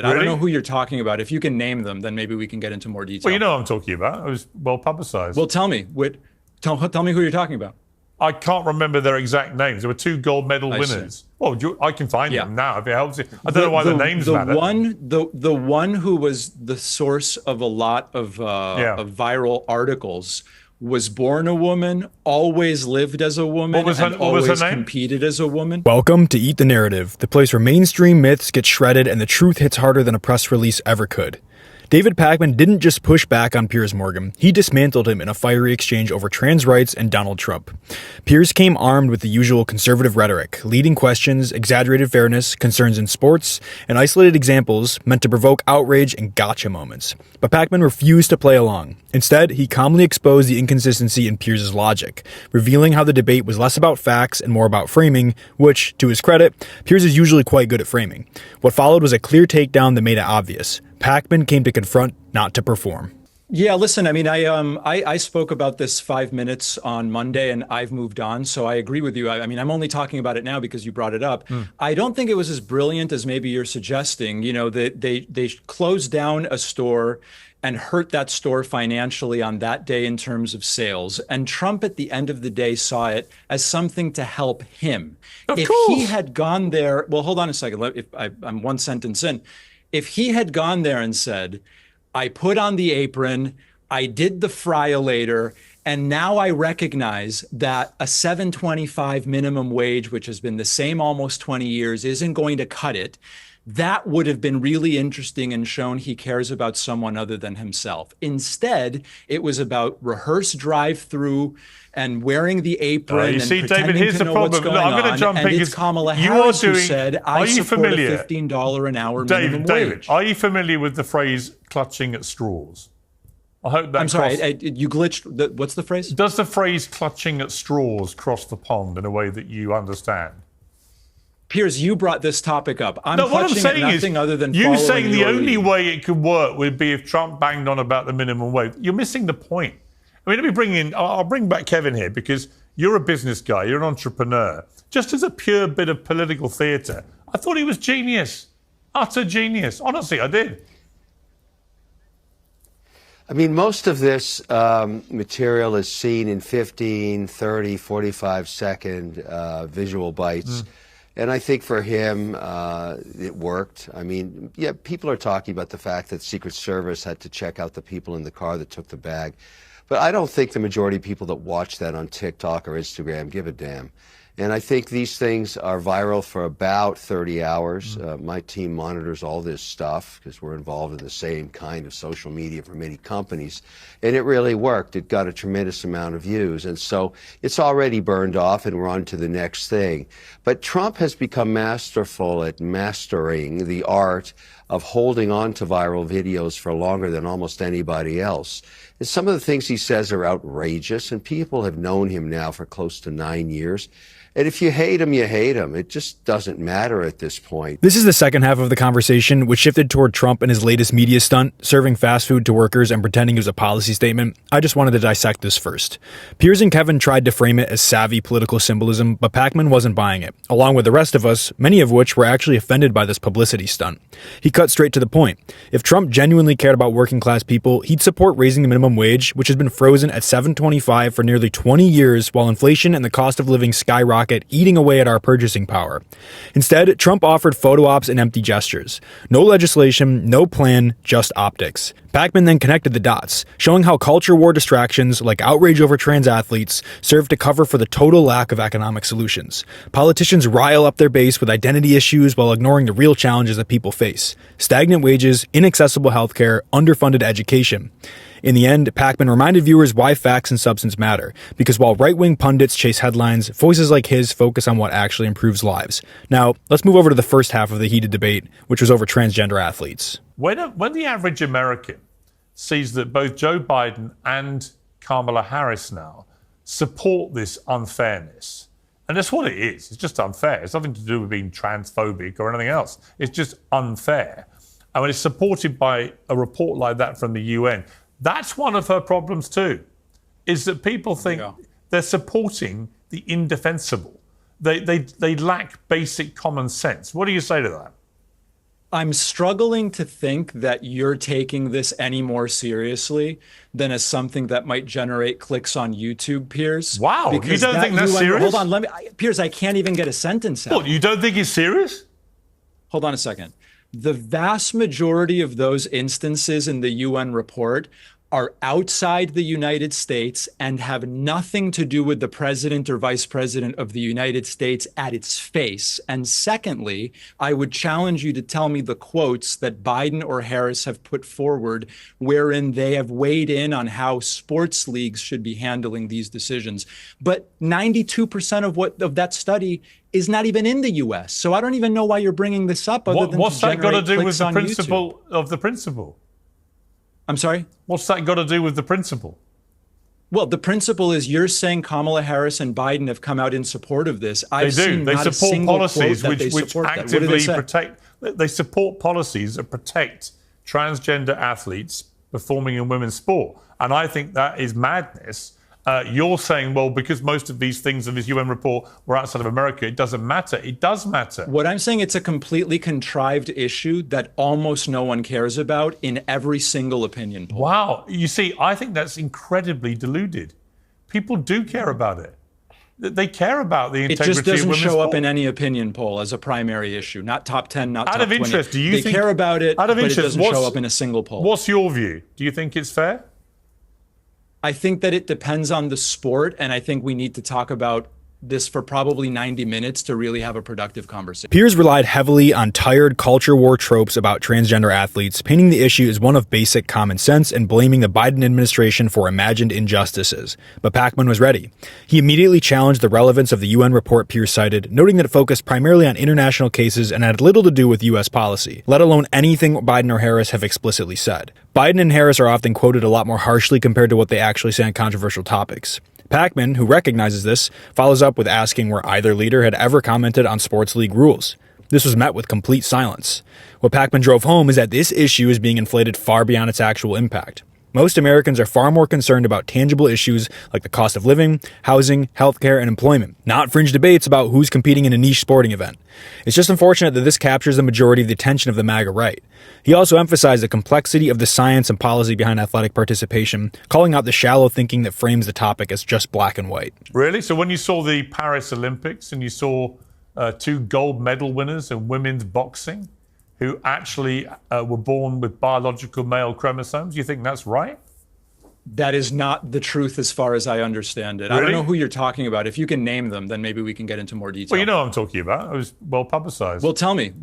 I don't know Really? who you're talking about. If you can name them, then maybe we can get into more Well, you detail. know what I'm talking about. It was well publicized. Well, tell me tell me who you're talking about. I can't remember their exact names. There were two gold medal I see. winners. Well, I can find Yeah. them now if it helps you. I don't know why the names matter. The one who was the source of a lot Yeah. of viral articles was born a woman, always lived as a woman, and What was her always name? competed as a woman. Welcome to Eat the Narrative, the place where mainstream myths get shredded and the truth hits harder than a press release ever could. David Pakman didn't just push back on Piers Morgan, he dismantled him in a fiery exchange over trans rights and Donald Trump. Piers came armed with the usual conservative rhetoric, leading questions, exaggerated fairness, concerns in sports, and isolated examples meant to provoke outrage and gotcha moments. But Pakman refused to play along. Instead, he calmly exposed the inconsistency in Piers' logic, revealing how the debate was less about facts and more about framing, which, to his credit, Piers is usually quite good at framing. What followed was a clear takedown that made it obvious. Pakman came to confront, not to perform. Yeah, listen, I mean, I spoke about this 5 minutes on Monday, and I've moved on. So I agree with you. I mean, I'm only talking about it now because you brought it up. I don't think it was as brilliant as maybe you're suggesting. You know, that they closed down a store and hurt that store financially on that day in terms of sales. And Trump, at the end of the day, saw it as something to help him. If he had gone there, well, hold on a second. I'm one sentence in. If he had gone there and said, I put on the apron, I did the fry-a-later, and now I recognize that a $7.25 minimum wage, which has been the same almost 20 years, isn't going to cut it, that would have been really interesting and shown he cares about someone other than himself. Instead, it was about rehearsed drive-through and wearing the apron you and see, pretending David, here's to the know problem. what's Look, going I'm going on. to jump in And it's because Kamala you Harris are who doing. said, I Are you support familiar, a $15 an hour minimum David? wage. Are you familiar with the phrase "clutching at straws"? I hope that. I'm sorry, you glitched. What's the phrase? Does the phrase "clutching at straws" cross the pond in a way that you understand? Piers, you brought this topic up. I'm No, what I'm clutching saying at is, nothing other than you saying following the your only lead. way it could work would be if Trump banged on about the minimum wage. You're missing the point. I mean, let me bring in. I'll bring back Kevin here because you're a business guy. You're an entrepreneur. Just as a pure bit of political theatre, I thought he was genius, utter genius. Honestly, I did. I mean, most of this material is seen in 15, 30, 45-second visual bites. And I think for him, it worked. I mean, yeah, people are talking about the fact that Secret Service had to check out the people in the car that took the bag. But I don't think the majority of people that watch that on TikTok or Instagram give a damn. And I think these things are viral for about 30 hours. My team monitors all this stuff because we're involved in the same kind of social media for many companies. And it really worked. It got a tremendous amount of views. And so it's already burned off and we're on to the next thing. But Trump has become masterful at mastering the art of holding on to viral videos for longer than almost anybody else. And some of the things he says are outrageous, and people have known him now for close to 9 years. And if you hate him, you hate him. It just doesn't matter at this point. This is the second half of the conversation, which shifted toward Trump and his latest media stunt, serving fast food to workers and pretending it was a policy statement. I just wanted to dissect this first. Piers and Kevin tried to frame it as savvy political symbolism, but Pakman wasn't buying it, along with the rest of us, many of which were actually offended by this publicity stunt. He cut straight to the point. If Trump genuinely cared about working class people, he'd support raising the minimum wage, which has been frozen at $7.25 for nearly 20 years while inflation and the cost of living skyrocket, eating away at our purchasing power. Instead, Trump offered photo ops and empty gestures. No legislation, no plan, just optics. Pakman then connected the dots, showing how culture war distractions like outrage over trans athletes serve to cover for the total lack of economic solutions. Politicians rile up their base with identity issues while ignoring the real challenges that people face: stagnant wages, inaccessible healthcare, underfunded education. In the end, Pakman reminded viewers why facts and substance matter, because while right-wing pundits chase headlines, voices like his focus on what actually improves lives. Now, let's move over to the first half of the heated debate, which was over transgender athletes. When the average American sees that both Joe Biden and Kamala Harris now support this unfairness, and that's what it is. It's just unfair. It's nothing to do with being transphobic or anything else. It's just unfair. And when it's supported by a report like that from the UN, that's one of her problems too, is that people think they're supporting the indefensible. They lack basic common sense. What do you say to that? I'm struggling to think that you're taking this any more seriously than as something that might generate clicks on YouTube, Piers. Wow, you Because don't think that's serious? Hold on, Piers, I can't even get a sentence out. What, you don't think it's serious? Hold on a second. The vast majority of those instances in the UN report are outside the United States and have nothing to do with the president or vice president of the United States at its face. And secondly, I would challenge you to tell me the quotes that Biden or Harris have put forward wherein they have weighed in on how sports leagues should be handling these decisions. But 92% of that study is not even in the U.S. So I don't even know why you're bringing this up. What's that got to do with the principle of the principle? I'm sorry? What's that got to do with the principle? Well, the principle is you're saying Kamala Harris and Biden have come out in support of this. They do. They support policies which actively protect. They support policies that protect transgender athletes performing in women's sport. And I think that is madness. You're saying, well, because most of these things in this UN report were outside of America, it doesn't matter. It does matter. What I'm saying, it's a completely contrived issue that almost no one cares about in every single opinion poll. Wow. You see, I think that's incredibly deluded. People do care about it. They care about the integrity of women's sport. It just doesn't show up in any opinion poll as a primary issue. Not top 10, not top 20. Out of interest, do you think... They care about it, but it doesn't show up in a single poll. What's your view? Do you think it's fair? I think that it depends on the sport, and I think we need to talk about this for probably 90 minutes to really have a productive conversation. Piers relied heavily on tired culture war tropes about transgender athletes, painting the issue as one of basic common sense and blaming the Biden administration for imagined injustices. But Pakman was ready. He immediately challenged the relevance of the UN report Piers cited, noting that it focused primarily on international cases and had little to do with U.S. policy, let alone anything Biden or Harris have explicitly said. Biden and Harris are often quoted a lot more harshly compared to what they actually say on controversial topics. Pakman, who recognizes this, follows up with asking where either leader had ever commented on sports league rules. This was met with complete silence. What Pakman drove home is that this issue is being inflated far beyond its actual impact. Most Americans are far more concerned about tangible issues like the cost of living, housing, healthcare, and employment, not fringe debates about who's competing in a niche sporting event. It's just unfortunate that this captures the majority of the attention of the MAGA right. He also emphasized the complexity of the science and policy behind athletic participation, calling out the shallow thinking that frames the topic as just black and white. Really? So when you saw the Paris Olympics and you saw 2 gold medal winners in women's boxing, who actually were born with biological male chromosomes, you think that's right? That is not the truth as far as I understand it. Really? I don't know who you're talking about. If you can name them, then maybe we can get into more detail. Well, you know what I'm talking about. It was well publicized. Well, tell me.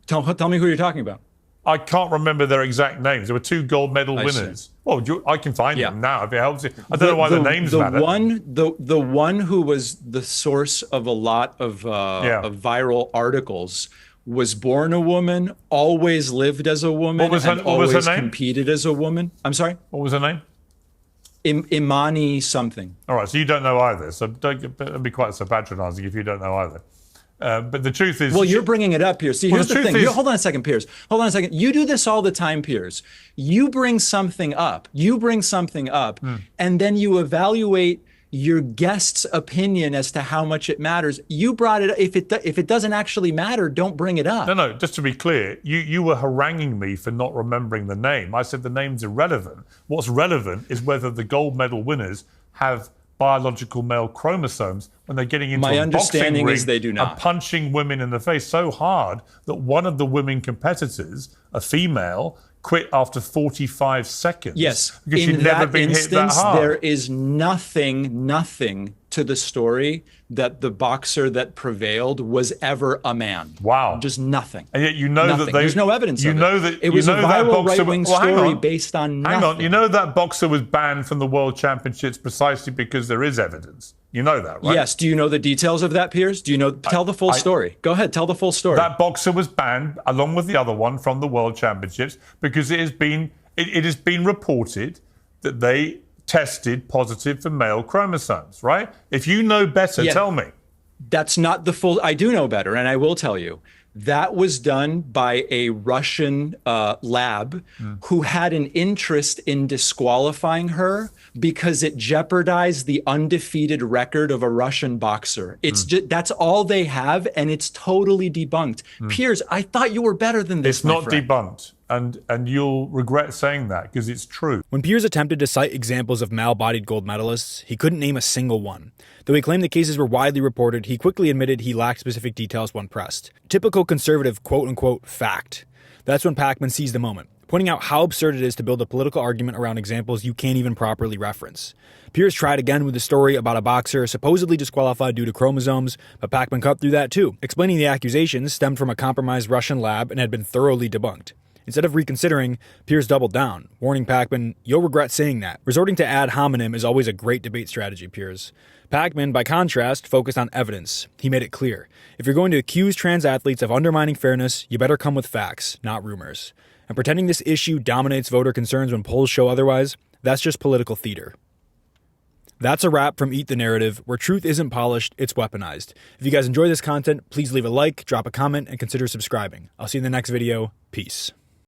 Tell me who you're talking about. I can't remember their exact names. There were 2 gold medal winners. Well, I can find them now if it helps you. I don't know why the names matter. The one who was the source of a lot of viral articles was born a woman, always lived as a woman, and always competed as a woman. I'm sorry? What was her name? Imani something. All right, so you don't know either. So don't be quite so patronizing if you don't know either. But the truth is... Well, you're bringing it up, Piers. See, here's the thing. Hold on a second, Piers. Hold on a second. You do this all the time, Piers. You bring something up, and then you evaluate your guest's opinion as to how much it matters. You brought it up. If it doesn't actually matter, don't bring it up. No, just to be clear, you were haranguing me for not remembering the name. I said the name's irrelevant. What's relevant is whether the gold medal winners have biological male chromosomes when they're getting into a boxing ring they do not. And punching women in the face so hard that one of the women competitors, a female, quit after 45 seconds. Yes, because she'd never been hit that hard. There is nothing to the story that the boxer that prevailed was ever a man. Wow. Just nothing. And yet you know nothing. that they... There's no evidence of it. It was a viral right-wing story based on nothing. Hang on. You know that boxer was banned from the World Championships precisely because there is evidence. You know that, right? Yes. Do you know the details of that, Piers? Do you know? Tell the full story. Go ahead. Tell the full story. That boxer was banned, along with the other one, from the World Championships because it has been reported that they tested positive for male chromosomes, right? If you know better, tell me. That's not the full... I do know better, and I will tell you. That was done by a Russian lab who had an interest in disqualifying her because it jeopardized the undefeated record of a Russian boxer. It's just, that's all they have, and it's totally debunked. Piers, I thought you were better than this. It's not debunked, and you'll regret saying that because it's true. When Piers attempted to cite examples of male-bodied gold medalists, he couldn't name a single one. Though he claimed the cases were widely reported, he quickly admitted he lacked specific details when pressed. Typical conservative quote-unquote fact. That's when Pakman seized the moment, pointing out how absurd it is to build a political argument around examples you can't even properly reference. Piers tried again with the story about a boxer supposedly disqualified due to chromosomes, but Pakman cut through that too, explaining the accusations stemmed from a compromised Russian lab and had been thoroughly debunked. Instead of reconsidering, Piers doubled down, warning Pakman, "You'll regret saying that." Resorting to ad hominem is always a great debate strategy, Piers. Pakman, by contrast, focused on evidence. He made it clear. If you're going to accuse trans athletes of undermining fairness, you better come with facts, not rumors. And pretending this issue dominates voter concerns when polls show otherwise, that's just political theater. That's a wrap from Eat the Narrative, where truth isn't polished, it's weaponized. If you guys enjoy this content, please leave a like, drop a comment, and consider subscribing. I'll see you in the next video. Peace.